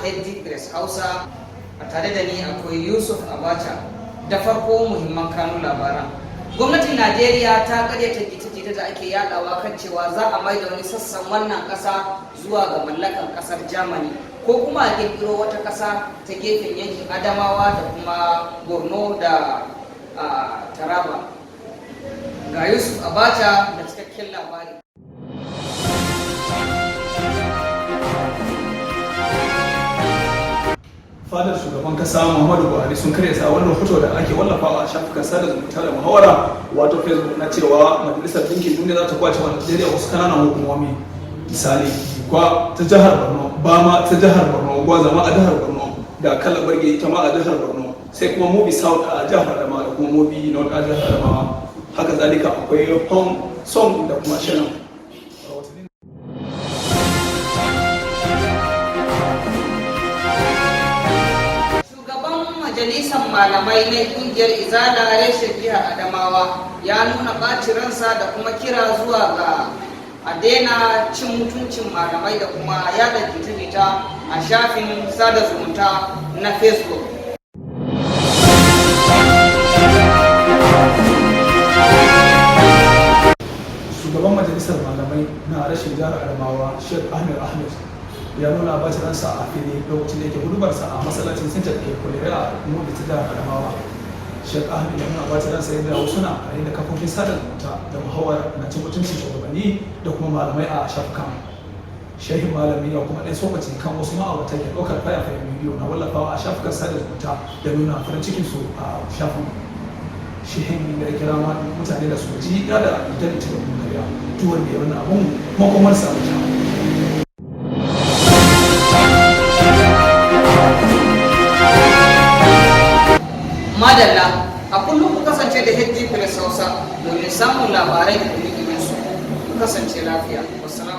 HD Press Hausa, a tare da ni akwai Yusuf Abacha. Da farko muhimman kanun labaran. Gwamnatin Najeriya ta karyata jita-jita da ake yadawa kan cewa za a maida wani sassan wannan ƙasa zuwa ga mallakan ƙasar Germany ko kuma a kirkiro wata ƙasa ta gefen yankin Adamawa da kuma Borno da Taraba. Ga Yusuf Abacha da cikakken labari. Fadar shugaban kasa Muhammadu Buhari sun karya sa wannan hoto da ake wallafawa a shafukan sada zumunta da muhawara wato Facebook na cewa majalisar ɗinkin duniya za ta kwace wa Najeriya wasu kananan hukumomi, misali kwa ta jihar Borno, Bama ta jihar Borno, Gwazama a jihar Borno da Kalabarge ita ma a jihar Borno, sai kuma Mobi South a jihar Adamawa da kuma Mobi North a jihar Adamawa. Haka zalika akwai Hong Song da kuma Shannon. Majalisar malamai na kungiyar Izala reshen jihar Adamawa ya nuna ɓacin ransa da kuma kira zuwa ga a daina cin mutuncin malamai da kuma yada jita-jita a shafin sada zumunta na Facebook. Shugaban majalisar malamai na rashin jihar Adamawa Sheikh Ahmed ya nuna bacin ransa a fili lokacin da yake hudubarsa a masallacin Sinta da ke Kulera mu da ta jihar Adamawa. Sheikh Ahmed ya nuna bacin ransa yadda wasu na a da kafofin sada zumunta da muhawar na cin mutuncin shugabanni da kuma malamai a shafukan. Shehin malami ya kuma ɗan sokaci kan wasu ma'aurata ke ɗaukar fayafayen bidiyo na wallafawa a shafukan sada zumunta da nuna farin cikin su a shafin. Shehin da ya kira mutane da su ji ya da ita da kuma karya duk wanda ya wani abun makomar sa mutum. Madalla, a kullum ku kasance da HD Press Hausa domin samun labarai da dumi-duminsu. Ku kasance lafiya. Wassalamu.